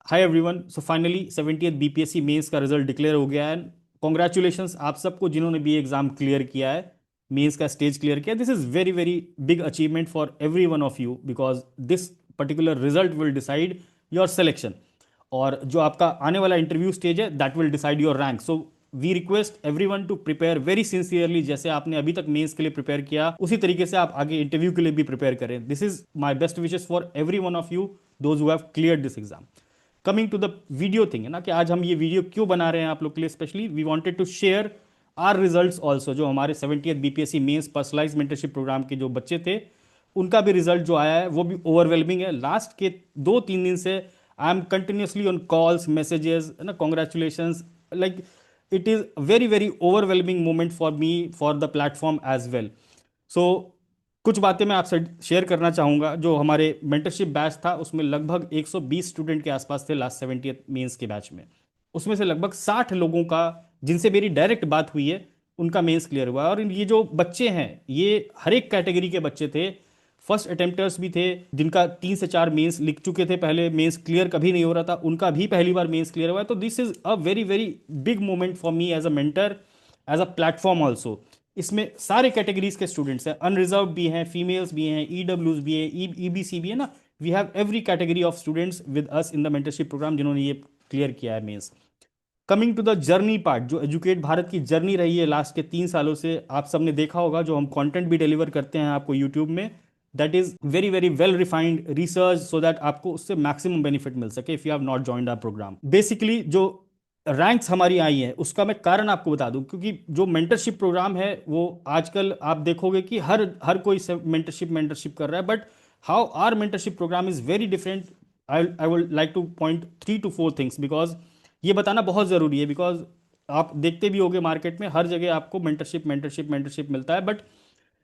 हाय everyone. So finally 70th BPSC mains का result declare हो गया है। कॉन्ग्रेचुलेशंस आप सबको जिन्होंने भी एग्जाम क्लियर किया है, मेंस का स्टेज क्लियर किया। This is very very big achievement for every one of you because this particular result will decide your selection. और जो आपका आने वाला इंटरव्यू स्टेज है that will decide your rank. So we request everyone to prepare very sincerely. जैसे आपने अभी तक मेंस के लिए प्रिपेयर किया उसी तरीके से आप आगे इंटरव्यू के लिए भी प्रिपेयर करें। This is my best wishes for every one of you those who have clear this exam. Coming to the video thing है ना कि आज हम ये वीडियो क्यों बना रहे हैं आप लोग के लिए। Specially we wanted to share our results also. जो हमारे 70th BPSC mains personalise mentorship programme के जो बच्चे थे उनका भी रिजल्ट जो आया है वो भी ओवरवेलमिंग है। लास्ट के 2-3 दिन से I am continuously on calls messages है ना, congratulation. Like it is very very overwhelming moment for me for the platform as well. So कुछ बातें मैं आपसे शेयर करना चाहूँगा। जो हमारे मेंटरशिप बैच था उसमें लगभग 120 स्टूडेंट के आसपास थे लास्ट 70th मेंस के बैच में। उसमें से लगभग 60 लोगों का जिनसे मेरी डायरेक्ट बात हुई है उनका मेंस क्लियर हुआ है। और ये जो बच्चे हैं ये हर एक कैटेगरी के बच्चे थे। फर्स्ट अटेम्प्टर्स भी थे जिनका 3 से 4 मेंस लिख चुके थे, पहले मेंस क्लियर कभी नहीं हो रहा था, उनका भी पहली बार मेंस क्लियर हुआ है। तो this is a very very big moment for me as a mentor, as a platform also. इसमें सारे कैटेगरीज के स्टूडेंट्स हैं, अनरिजर्व भी हैं, फीमेल्स भी हैं, ईडब्ल्यूज भी हैं, ईबीसी भी है ना। We have every category of students with us in the mentorship programme जिन्होंने ये क्लियर किया है mains. Coming to the journey part, जो एजुकेट भारत की जर्नी रही है लास्ट के 3 सालों से, आप सबने देखा होगा जो हम कंटेंट भी डिलीवर करते हैं आपको यूट्यूब में, that is very very well refined research so that आपको उससे मैक्सिमम बेनिफिट मिल सके if you have not joined our programme. Basically जो रैंक्स हमारी आई हैं उसका मैं कारण आपको बता दूं, क्योंकि जो मेंटरशिप प्रोग्राम है वो आजकल आप देखोगे कि हर हर कोई मेंटरशिप मेंटरशिप कर रहा है, but how our mentorship programme is very different. I would like to point 3 to 4 things because ये बताना बहुत ज़रूरी है। बिकॉज आप देखते भी होगे मार्केट में हर जगह आपको मेंटरशिप मेंटरशिप मेंटरशिप मिलता है, बट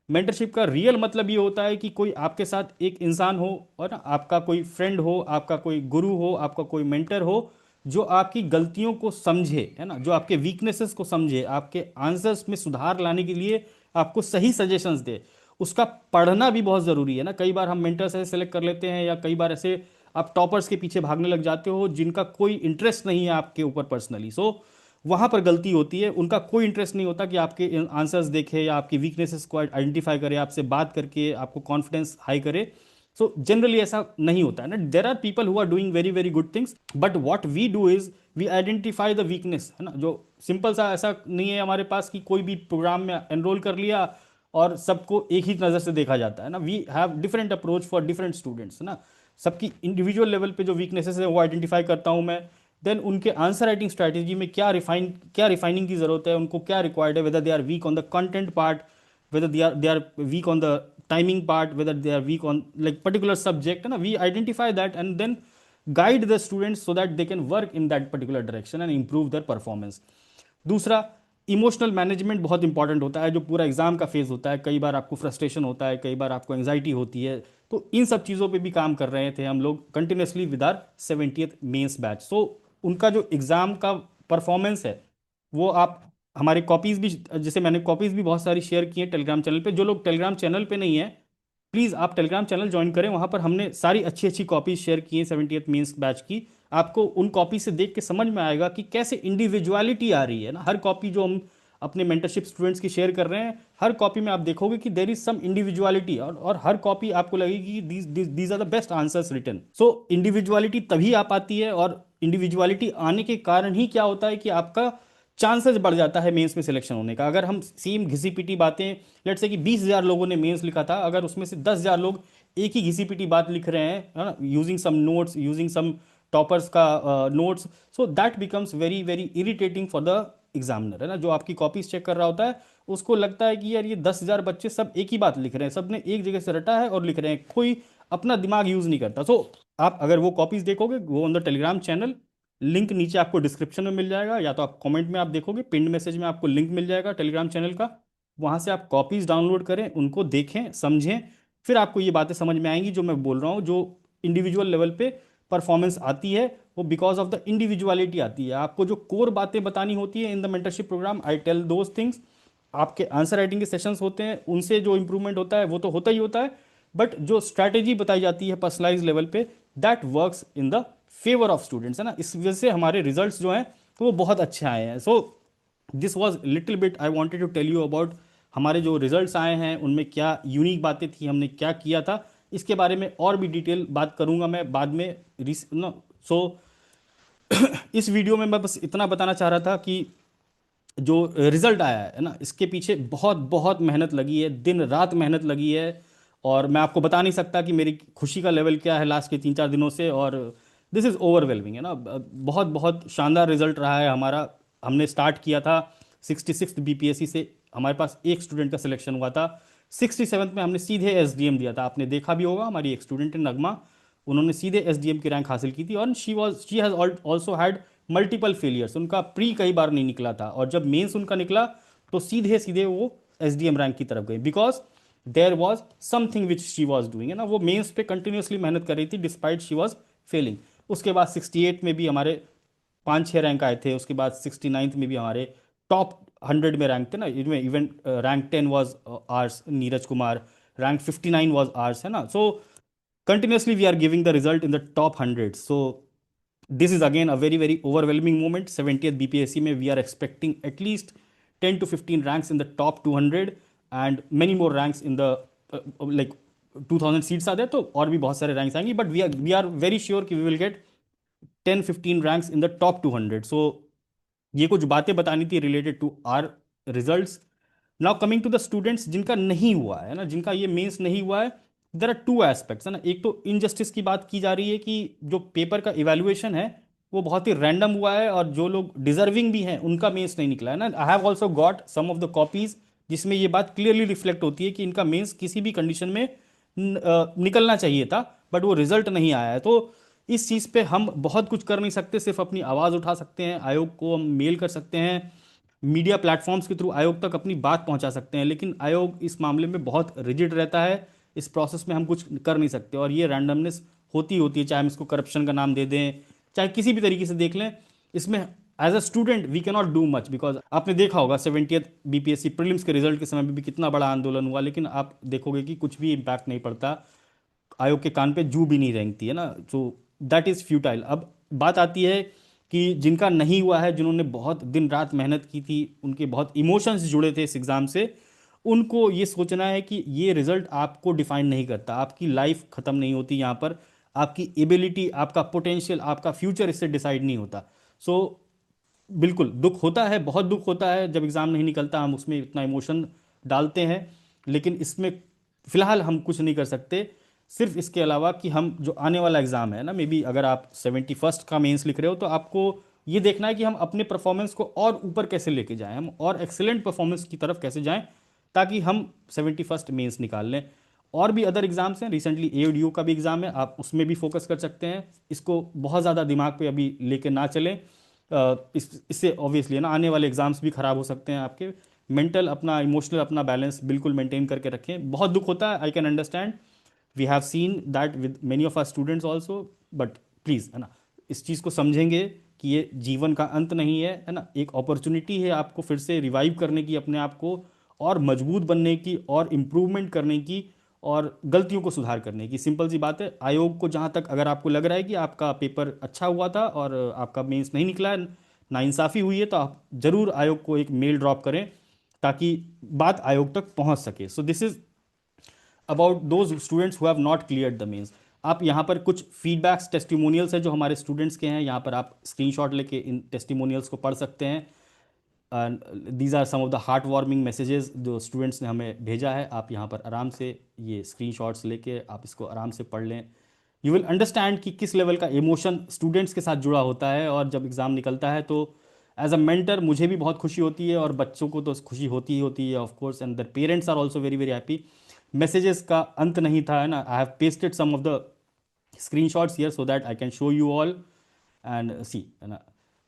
मेंटरशिप का रियल मतलब ये होता है कि कोई आपके साथ एक इंसान हो और ना आपका कोई फ्रेंड हो, आपका कोई गुरु हो, आपका कोई मेंटर हो जो आपकी गलतियों को समझे, है ना, जो आपके वीकनेसेस को समझे, आपके आंसर्स में सुधार लाने के लिए आपको सही सजेशंस दे। उसका पढ़ना भी बहुत ज़रूरी है ना। कई बार हम मेंटर्स ऐसे सेलेक्ट कर लेते हैं या कई बार ऐसे आप टॉपर्स के पीछे भागने लग जाते हो जिनका कोई इंटरेस्ट नहीं है आपके ऊपर पर्सनली। सो वहाँ पर गलती होती है। उनका कोई इंटरेस्ट नहीं होता कि आपके आंसर्स देखे या आपकी वीकनेसेस को आइडेंटिफाई करे, आपसे बात करके आपको कॉन्फिडेंस हाई करे। सो जनरली ऐसा नहीं होता है ना। There are people who are doing very very good things, but what we do is we identify the weakness, है ना। जो सिंपल सा ऐसा नहीं है हमारे पास कि कोई भी प्रोग्राम में एनरोल कर लिया और सबको एक ही नज़र से देखा जाता है ना। We have different approach for different students, है ना। सबकी इंडिविजुअल लेवल पे जो वीकनेसेस है वो आइडेंटिफाई करता हूँ मैं। देन उनके आंसर राइटिंग स्ट्रैटेजी में क्या रिफाइनिंग की जरूरत है, उनको क्या रिक्वायर्ड है, whether they are weak on the content part, whether they are weak on the timing part, whether they are weak on like particular subject, है ना। we identify that and then guide the students so that they can work in that particular direction and improve their performance। दूसरा, emotional management बहुत important होता है। जो पूरा exam का phase होता है, कई बार आपको फ्रस्ट्रेशन होता है, कई बार आपको एंजाइटी होती है, तो इन सब चीज़ों पे भी काम कर रहे थे हम लोग continuously with our 70th mains batch. So उनका जो एग्ज़ाम का परफॉर्मेंस है वो आप हमारे कॉपीज़ भी, जैसे मैंने कॉपीज़ भी बहुत सारी शेयर की हैं टेलीग्राम चैनल पे। जो लोग टेलीग्राम चैनल पे नहीं है प्लीज़ आप टेलीग्राम चैनल ज्वाइन करें, वहाँ पर हमने सारी अच्छी अच्छी कॉपीज शेयर की हैं 70th मेंस बैच की। आपको उन कॉपी से देख के समझ में आएगा कि कैसे इंडिविजुअलिटी आ रही है ना। हर कॉपी जो हम अपने मेंटरशिप स्टूडेंट्स की शेयर कर रहे हैं, हर कॉपी में आप देखोगे कि देर इज सम इंडिविजुअलिटी, और हर कॉपी आपको लगेगी these are the best answers written. So individuality तभी आ पाती है, और इंडिविजुअलिटी आने के कारण ही क्या होता है कि आपका चांसेस बढ़ जाता है मेंस में सिलेक्शन होने का। अगर हम सेम घिसी पिटी बातें, लेट्स से कि 20,000 लोगों ने मेंस लिखा था, अगर उसमें से 10,000 लोग एक ही घिसी पिटी बात लिख रहे हैं, है ना, using some notes, using some toppers का notes, so that becomes very very irritating for the examiner, है ना। जो आपकी कॉपीज चेक कर रहा होता है उसको लगता है कि यार ये 10,000 बच्चे सब एक ही बात लिख रहे हैं, सब ने एक जगह से रटा है और लिख रहे हैं, कोई अपना दिमाग यूज नहीं करता। सो आप अगर वो कॉपीज देखोगे वो on the Telegram channel, link नीचे आपको डिस्क्रिप्शन में मिल जाएगा, या तो आप कमेंट में आप देखोगे पिंड मैसेज में आपको लिंक मिल जाएगा टेलीग्राम चैनल का। वहां से आप कॉपीज डाउनलोड करें, उनको देखें समझें, फिर आपको ये बातें समझ में आएंगी जो मैं बोल रहा हूँ। जो इंडिविजुअल लेवल पे परफॉर्मेंस आती है वो बिकॉज ऑफ द इंडिविजुअलिटी आती है। आपको जो कोर बातें बतानी होती है in the mentorship programme, I tell those things. आपके आंसर राइटिंग के सेशंस होते हैं, उनसे जो इंप्रूवमेंट होता है वो तो होता ही होता है, बट जो स्ट्रैटेजी बताई जाती है पर्सनलाइज लेवल पे, that works in the favour of students, है ना, इस वजह से हमारे रिजल्ट्स जो हैं तो वो बहुत अच्छे आए हैं। So this was little bit I wanted to tell you about हमारे जो रिजल्ट्स आए हैं उनमें क्या यूनिक बातें थी, हमने क्या किया था, इसके बारे में और भी डिटेल बात करूंगा मैं बाद में। सो इस वीडियो में मैं बस इतना बताना चाह रहा था कि जो रिजल्ट आया है ना, इसके पीछे बहुत बहुत मेहनत लगी है, दिन रात मेहनत लगी है। और मैं आपको बता नहीं सकता कि मेरी खुशी का लेवल क्या है लास्ट के 3-4 दिनों से। और दिस इज़ ओवरवेलमिंग, है ना, बहुत बहुत शानदार रिजल्ट रहा है हमारा। हमने स्टार्ट किया था 66 बीपीएससी से, हमारे पास एक स्टूडेंट का सिलेक्शन हुआ था। 67 में हमने सीधे एसडीएम दिया था, आपने देखा भी होगा, हमारी एक स्टूडेंट है नगमा, उन्होंने सीधे एसडीएम की रैंक हासिल की थी। और she has also had multiple failures, उनका प्री कई बार नहीं निकला था, और जब मेंस उनका निकला तो सीधे सीधे वो एसडीएम रैंक की तरफ गई, because there was something which she was doing, है ना, वो मेंस पे कंटिन्यूसली मेहनत कर रही थी डिस्पाइट शी वॉज फेलिंग। उसके बाद 68 में भी हमारे 5-6 रैंक आए थे, उसके बाद 69th में भी हमारे टॉप 100 में रैंक थे ना, even even rank 10 was ours, Neeraj Kumar, rank 59 was ours, है ना। So continuously we are giving the result in the top 100. So this is again a very very overwhelming moment. 70th bpsc में we are expecting at least 10 to 15 ranks in the top 200 and many more ranks in the like 2000 seats आ जाए तो और भी बहुत सारे ranks आएंगी, but we are very sure कि we will get 10-15 ranks in the top 200. So ये कुछ बातें बतानी थी related to our results. Now coming to the students जिनका नहीं हुआ है ना, जिनका ये मेंस नहीं हुआ है, देर आर टू एस्पेक्ट्स, है ना. एक तो इनजस्टिस की बात की जा रही है कि जो पेपर का इवेल्युएशन है वो बहुत ही रैंडम हुआ है, और जो लोग डिजर्विंग भी हैं उनका मेंस नहीं निकला है ना. I have also got some of the copies जिसमें ये बात क्लियरली रिफ्लेक्ट होती है कि इनका मेंस किसी भी कंडीशन में निकलना चाहिए था, बट वो रिजल्ट नहीं आया है. तो इस चीज़ पे हम बहुत कुछ कर नहीं सकते, सिर्फ अपनी आवाज़ उठा सकते हैं, आयोग को हम मेल कर सकते हैं, मीडिया प्लेटफॉर्म्स के थ्रू आयोग तक अपनी बात पहुंचा सकते हैं. लेकिन आयोग इस मामले में बहुत रिजिड रहता है, इस प्रोसेस में हम कुछ कर नहीं सकते, और ये रैंडमनेस होती होती है, चाहे हम इसको करप्शन का नाम दे दें, चाहे किसी भी तरीके से देख लें. इसमें as a student we can not do much, because आपने देखा होगा 70th बीपीएससी प्रीलिम्स के रिजल्ट के समय में भी कितना बड़ा आंदोलन हुआ, लेकिन आप देखोगे कि कुछ भी इम्पैक्ट नहीं पड़ता, आयोग के कान पे जू भी नहीं रेंगती, है ना. So that is futile. अब बात आती है कि जिनका नहीं हुआ है, जिन्होंने बहुत दिन रात मेहनत की थी, उनके बहुत इमोशंस जुड़े थे इस एग्ज़ाम से, उनको ये सोचना है कि ये रिजल्ट आपको डिफाइन नहीं करता, आपकी लाइफ ख़त्म नहीं होती यहाँ पर, आपकी एबिलिटी, आपका पोटेंशियल, आपका फ्यूचर इससे डिसाइड नहीं होता. सो बिल्कुल दुख होता है, बहुत दुख होता है जब एग्ज़ाम नहीं निकलता, हम उसमें इतना इमोशन डालते हैं, लेकिन इसमें फ़िलहाल हम कुछ नहीं कर सकते, सिर्फ इसके अलावा कि हम जो आने वाला एग्ज़ाम है ना, मे बी अगर आप 71st का मेंस लिख रहे हो तो आपको ये देखना है कि हम अपने परफॉर्मेंस को और ऊपर कैसे लेके जाएं, हम और एक्सेलेंट परफॉर्मेंस की तरफ कैसे जाएं, ताकि हम 71st मेंस निकाल लें. और भी अदर एग्जाम्स हैं, रिसेंटली एओडीओ का भी एग्ज़ाम है, आप उसमें भी फोकस कर सकते हैं. इसको बहुत ज़्यादा दिमाग पे अभी लेके ना चलें, इससे ऑब्वियसली है ना आने वाले एग्जाम्स भी ख़राब हो सकते हैं आपके. मेंटल अपना, इमोशनल अपना बैलेंस बिल्कुल मेंटेन करके रखें. बहुत दुख होता है, I can understand, we have seen that with many of our students also, but please, है ना, इस चीज़ को समझेंगे कि ये जीवन का अंत नहीं है ना, एक अपॉर्चुनिटी है आपको फिर से रिवाइव करने की, अपने आप को और मजबूत बनने की, और इम्प्रूवमेंट करने की, और गलतियों को सुधार करने की. सिंपल सी बात है. आयोग को जहाँ तक अगर आपको लग रहा है कि आपका पेपर अच्छा हुआ था और आपका मेंस नहीं निकला है, नाइंसाफ़ी हुई है, तो आप ज़रूर आयोग को एक मेल ड्रॉप करें ताकि बात आयोग तक पहुँच सके. So this is about those students who have not cleared the mains. आप यहाँ पर कुछ फीडबैक्स, टेस्टिमोनियल्स हैं जो हमारे स्टूडेंट्स के हैं, यहाँ पर आप स्क्रीनशॉट लेके इन टेस्टिमोनियल्स को पढ़ सकते हैं. These are some of the heart warming messages जो स्टूडेंट्स ने हमें भेजा है. आप यहाँ पर आराम से ये स्क्रीनशॉट्स लेके आप इसको आराम से पढ़ लें. यू विल अंडरस्टैंड कि किस लेवल का इमोशन स्टूडेंट्स के साथ जुड़ा होता है, और जब एग्ज़ाम निकलता है तो एज अ मेंटर मुझे भी बहुत खुशी होती है, और बच्चों को तो खुशी होती ही होती है of course, and their parents are also very very happy. Messages का अंत नहीं था, है ना. I have pasted some of the screenshots here so that I can show you all and see, है ना.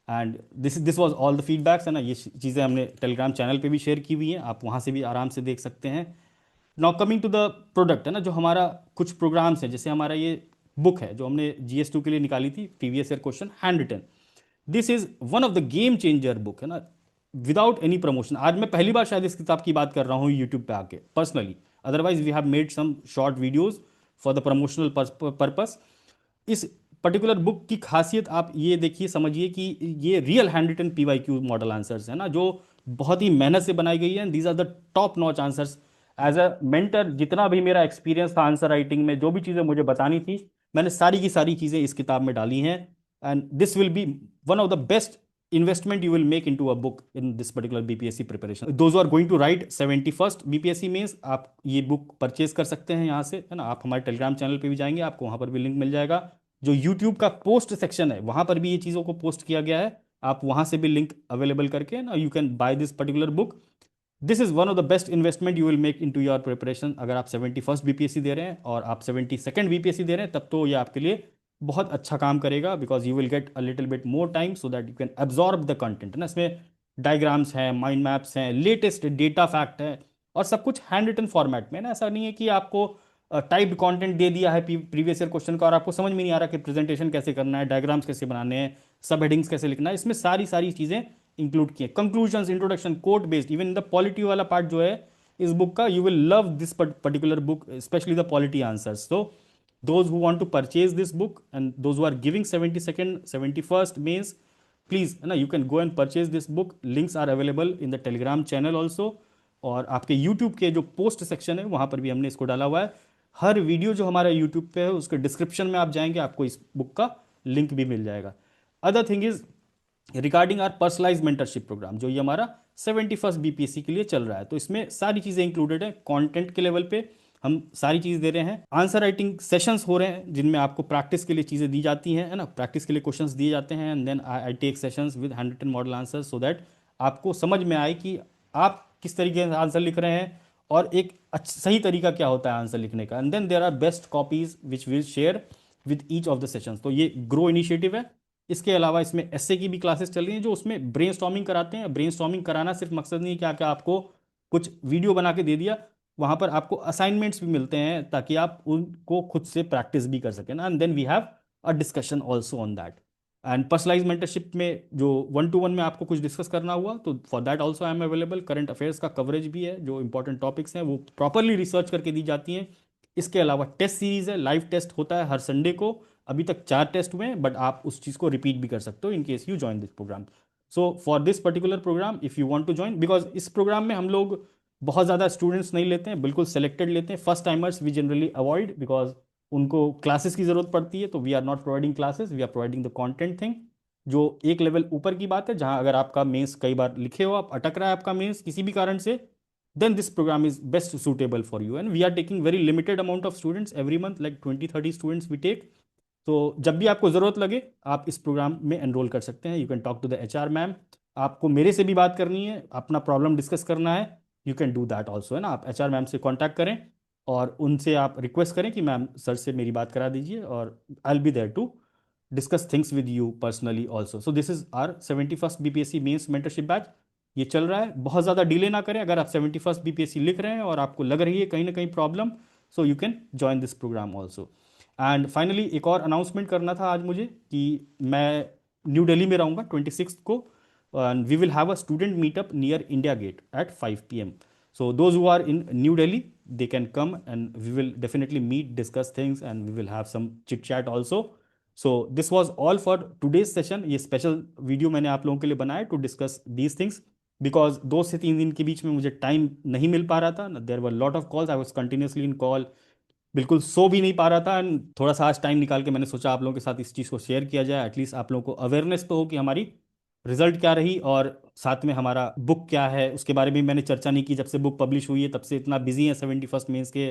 And this was all the feedbacks, है ना. ये चीज़ें हमने टेलीग्राम चैनल पे भी शेयर की हुई हैं, आप वहाँ से भी आराम से देख सकते हैं. Now coming to the product, है ना, जो हमारा कुछ प्रोग्राम्स हैं, जैसे हमारा ये बुक है जो हमने GS2 के लिए निकाली थी, previous year question hand written. This is one of the game changer book, है ना, विदाउट एनी प्रमोशन. आज मैं पहली बार शायद इस किताब की बात कर रहा हूँ यूट्यूब पे आके personally, otherwise we have made some short videos for the promotional purpose. इस पर्टिकुलर बुक की खासियत आप ये देखिए, समझिए कि ये real hand written PYQ model answers है ना, जो बहुत ही मेहनत से बनाई गई है। These are the top notch answers. As a mentor, जितना भी मेरा एक्सपीरियंस था आंसर राइटिंग में, जो भी चीज़ें मुझे बतानी थी, मैंने सारी की सारी चीज़ें इस किताब में डाली हैं। And this will be one of the best investment you will make into a book in this particular BPSC preparation. Those who are going to write 71st BPSC mains, आप ये बुक परचेज कर सकते हैं यहाँ से, है ना। आप हमारे टेलीग्राम चैनल पे भी जाएंगे, आपको वहाँ पर भी लिंक मिल जाएगा। जो यूट्यूब का पोस्ट सेक्शन है, वहाँ पर भी ये चीज़ों को पोस्ट किया गया है, आप वहाँ से भी लिंक अवेलेबल करके ना you can buy this particular book. This is one of the best investment you will make in to your preparation. अगर आप 71st BPSC दे रहे हैं और आप 72nd BPSC दे रहे हैं, तब तो ये आपके लिए बहुत अच्छा काम करेगा, because you will get a little bit more time so that you can absorb the content ना। इसमें डायग्राम्स हैं, माइंड मैप्स हैं, लेटेस्ट डेटा फैक्ट है, और सब कुछ हैंड रिटन फॉर्मेट में ना। ऐसा नहीं है कि आपको टाइप्ड कंटेंट दे दिया है प्रीवियस ईयर क्वेश्चन का और आपको समझ में नहीं आ रहा कि प्रेजेंटेशन कैसे करना है, डायग्राम्स कैसे बनाने हैं, सब हेडिंग्स कैसे लिखना है। इसमें सारी सारी चीज़ें इंक्लूड किए, conclusions, introduction, quote based, even the polity वाला पार्ट जो है इस बुक का, you will love this particular book, specially the polity answers. So those who want to purchase this book and those who are giving 72nd 71st means, please ना, you can go and purchase this book. Links are available in the Telegram channel also, और आपके YouTube के जो post section है वहाँ पर भी हमने इसको डाला हुआ है। हर वीडियो जो हमारा YouTube पे है उसके डिस्क्रिप्शन में आप जाएंगे, आपको इस बुक का लिंक भी मिल जाएगा। Other thing is regarding our personalise mentorship programme, जो ये हमारा 71st BPSC के लिए चल रहा है। तो इसमें सारी चीज़ें इंक्लूडेड है। कंटेंट के लेवल पे हम सारी चीज़ दे रहे हैं, आंसर राइटिंग सेशंस हो रहे हैं जिनमें आपको प्रैक्टिस के लिए चीज़ें दी जाती हैं, है ना, प्रैक्टिस के लिए क्वेश्चंस दिए जाते हैं, and then I take sessions with hand written model answer, so that आपको समझ में आए कि आप किस तरीके से आंसर लिख रहे हैं और एक सही तरीका क्या होता है आंसर लिखने का। And then there are best copies which will share with each of the sessions. तो ये ग्रो इनिशिएटिव है। इसके अलावा इसमें एसए की भी क्लासेस चल रही हैं, जो उसमें ब्रेनस्टॉर्मिंग कराते हैं। ब्रेनस्टॉर्मिंग कराना सिर्फ मकसद नहीं है कि क्या आपको कुछ वीडियो बना के दे दिया, वहां पर आपको असाइनमेंट्स भी मिलते हैं ताकि आप उनको खुद से प्रैक्टिस भी कर सकें ना। And then we have a discussion also on that. And personalise mentorship में जो 1-to-1 में आपको कुछ डिस्कस करना हुआ, तो for that also I am available. Current affairs का कवरेज भी है, जो इंपॉर्टेंट टॉपिक्स हैं वो प्रॉपरली रिसर्च करके दी जाती हैं। इसके अलावा टेस्ट सीरीज है, लाइव टेस्ट होता है हर संडे को। अभी तक 4 टेस्ट हुए हैं, बट आप उस चीज़ को रिपीट भी कर सकते हो in case you join this programme. So for this particular programme if you want to join, because इस प्रोग्राम में हम लोग बहुत ज़्यादा स्टूडेंट्स नहीं लेते हैं, बिल्कुल सेलेक्टेड लेते हैं। First timers we generally avoid, because उनको क्लासेस की ज़रूरत पड़ती है। तो we are not providing classes, we are providing the content thing, जो एक लेवल ऊपर की बात है। जहाँ अगर आपका मेंस कई बार लिखे हो, आप अटक रहा है आपका मेंस किसी भी कारण से, then this program is best suitable for you. And we are taking very limited amount of students every month, like 20-30 students we take. तो जब भी आपको ज़रूरत लगे आप इस प्रोग्राम में एनरोल कर सकते हैं। You can talk to the HR ma'am. आपको मेरे से भी बात करनी है, अपना प्रॉब्लम डिस्कस करना है, you can do that also, है ना। आप एचआर मैम से कॉन्टैक्ट करें और उनसे आप रिक्वेस्ट करें कि मैम सर से मेरी बात करा दीजिए, और I will be there to discuss things with you personally also. So this is our 71st BPSC mains mentorship batch. ये चल रहा है, बहुत ज़्यादा डिले ना करें। अगर आप 71st BPSC लिख रहे हैं और आपको लग रही है कहीं ना कहीं problem, so you can join this programme also. And finally एक और अनाउंसमेंट करना था आज मुझे कि मैं न्यू दिल्ली में रहूँगा 26th को, and we will have a student meetup near India Gate at 5 PM। So those who are in New Delhi they can come and we will definitely meet, discuss things, and we will have some chit chat also. So this was all for today's session. ये special video मैंने आप लोगों के लिए बनाया to discuss these things, because 2 से 3 दिन के बीच में मुझे टाइम नहीं मिल पा रहा था। There were lot of calls, I was continuously in call, बिल्कुल सो भी नहीं पा रहा था। एंड थोड़ा सा आज टाइम निकाल के मैंने सोचा आप लोगों के साथ इस चीज़ को शेयर किया जाए, एटलीस्ट आप लोगों को अवेयरनेस तो हो कि हमारी रिजल्ट क्या रही, और साथ में हमारा बुक क्या है उसके बारे में मैंने चर्चा नहीं की। जब से बुक पब्लिश हुई है तब से इतना बिजी है 71st मेंस के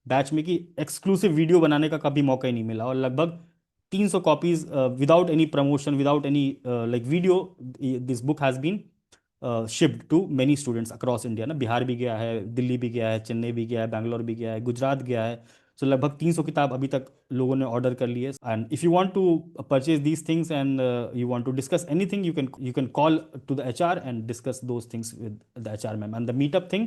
बैच में कि एक्सक्लूसिव वीडियो बनाने का कभी मौका ही नहीं मिला। और लगभग 300 copies without any promotion, without any like video, this book has been shipped to many students across India ना। बिहार भी गया है, दिल्ली भी गया है, चेन्नई भी गया है, बैंगलोर भी गया है, गुजरात गया है। सो लगभग 300 किताब अभी तक लोगों ने ऑर्डर कर लिए। And if you want to purchase these things and you want to discuss anything, you can call to the HR and discuss those things with the HR ma'am. And the meetup thing,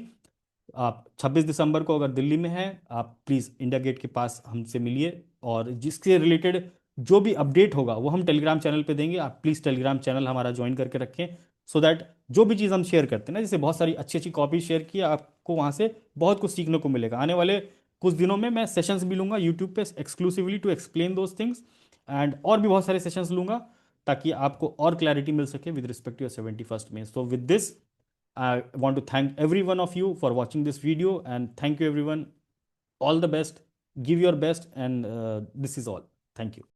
आप 26 दिसंबर को अगर दिल्ली में हैं, आप please India gate के पास हमसे मिलिए, और जिसके रिलेटेड जो भी अपडेट होगा वो हम टेलीग्राम चैनल पे देंगे। आप प्लीज़ टेलीग्राम चैनल हमारा ज्वाइन करके रखें, सो दैट जो भी चीज़ हम शेयर करते हैं ना, जैसे बहुत सारी अच्छी अच्छी कॉपी शेयर की, आपको वहाँ से बहुत कुछ सीखने को मिलेगा। आने वाले कुछ दिनों में मैं सेशंस भी लूंगा यूट्यूब पे exclusively to explain those things, and और भी बहुत सारे सेशंस लूंगा ताकि आपको और क्लैरिटी मिल सके with respect to your 71st mains. So with this, I want to thank every one of you for watching this video, and thank you everyone. All the best. Give your best, and this is all. Thank you.